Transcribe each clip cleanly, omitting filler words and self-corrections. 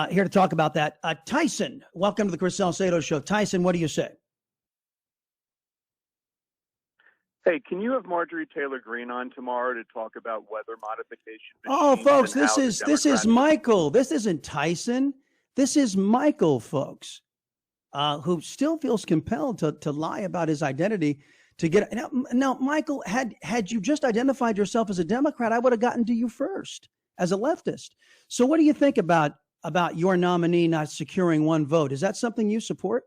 here to talk about that. Tyson, welcome to the Chris Salcedo Show. Tyson, what do you say? Hey, can you have Marjorie Taylor Greene on tomorrow to talk about weather modification? Oh, folks, this is Michael. This isn't Tyson. This is Michael, folks, who still feels compelled to lie about his identity to get. Now, Michael, had you just identified yourself as a Democrat, I would have gotten to you first as a leftist. So, what do you think about your nominee not securing one vote? Is that something you support?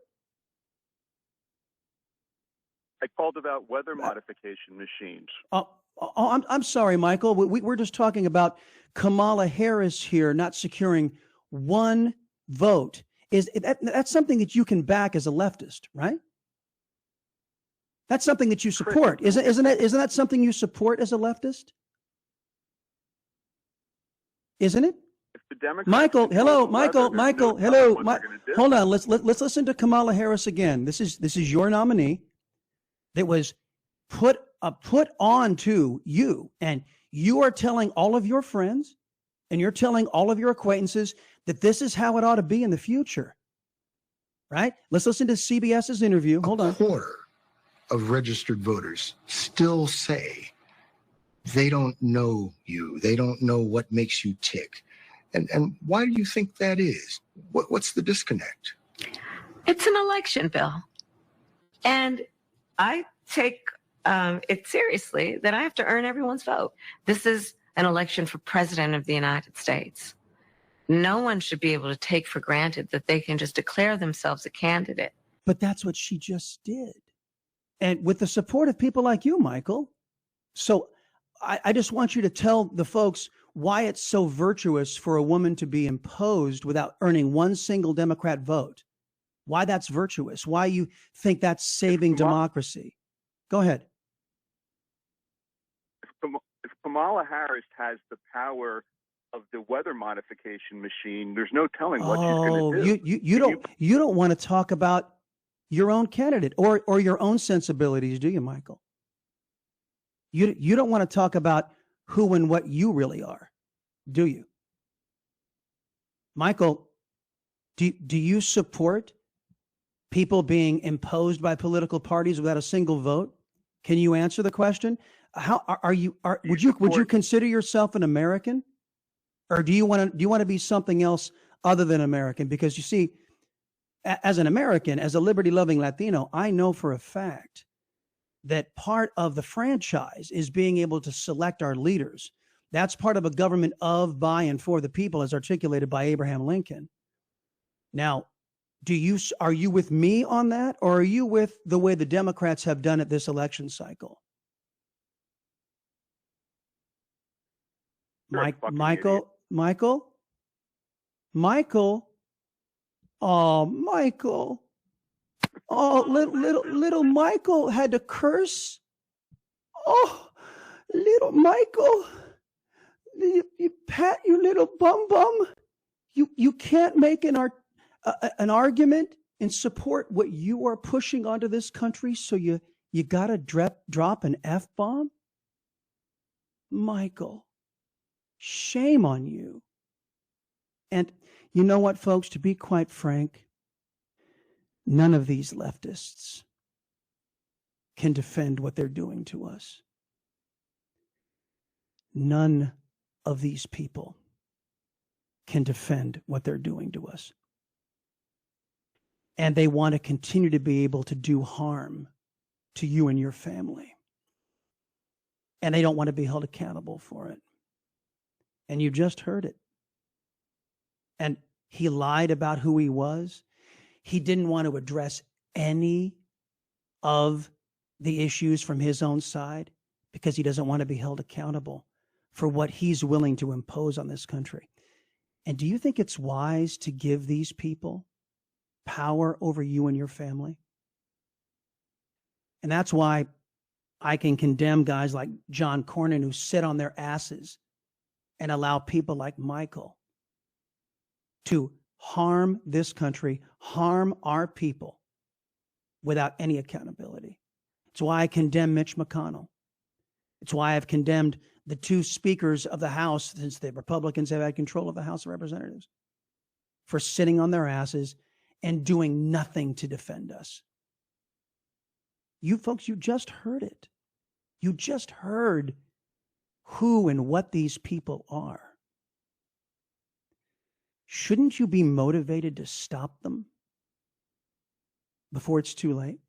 I called about weather modification machines. I'm sorry, Michael. We're just talking about Kamala Harris here not securing one vote. That's something that you can back as a leftist, right? That's something that you support. Isn't that something you support as a leftist? Isn't it? If the Democrats Michael, hello, Michael, hello. Hold on. Let's listen to Kamala Harris again. This is your nominee that was put on to you, and you are telling all of your friends and you're telling all of your acquaintances that this is how it ought to be in the future, right? Let's listen to CBS's interview. Hold on. A quarter of registered voters still say they don't know you. They don't know what makes you tick. And why do you think that is? What's the disconnect? It's an election, Bill. And I take it seriously that I have to earn everyone's vote. This is an election for president of the United States. No one should be able to take for granted that they can just declare themselves a candidate. But that's what she just did. And with the support of people like you, Michael. So I just want you to tell the folks why it's so virtuous for a woman to be imposed without earning one single Democrat vote. Why that's virtuous. Why you think that's saving democracy. Go ahead. If Kamala Harris has the power of the weather modification machine, there's no telling what she's going to do. You don't want to talk about your own candidate or your own sensibilities, do you, Michael? You don't want to talk about who and what you really are, do you? Michael, do you support people being imposed by political parties without a single vote? Can you answer the question? Would you consider yourself an American, or do you want to be something else other than American? Because you see, as an American, as a liberty-loving Latino, I know for a fact that part of the franchise is being able to select our leaders. That's part of a government of, by, and for the people, as articulated by Abraham Lincoln. Now, are you with me on that, or are you with the way the Democrats have done it this election cycle? Michael. Oh, Michael. Oh, little Michael had to curse. Oh, little Michael. You pat your little bum. You can't make an argument and support what you are pushing onto this country, so you got to drop an F-bomb? Michael, shame on you. And you know what, folks, to be quite frank, none of these leftists can defend what they're doing to us. None of these people can defend what they're doing to us. And they want to continue to be able to do harm to you and your family. And they don't want to be held accountable for it. And you just heard it. And he lied about who he was. He didn't want to address any of the issues from his own side because he doesn't want to be held accountable for what he's willing to impose on this country. And do you think it's wise to give these people power over you and your family? And that's why I can condemn guys like John Cornyn who sit on their asses and allow people like Michael to harm this country, harm our people without any accountability. It's why I condemn Mitch McConnell. It's why I've condemned the two speakers of the House since the Republicans have had control of the House of Representatives. for sitting on their asses and doing nothing to defend us. You folks, you just heard it. You just heard who and what these people are. Shouldn't you be motivated to stop them before it's too late?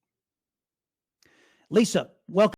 Lisa, welcome.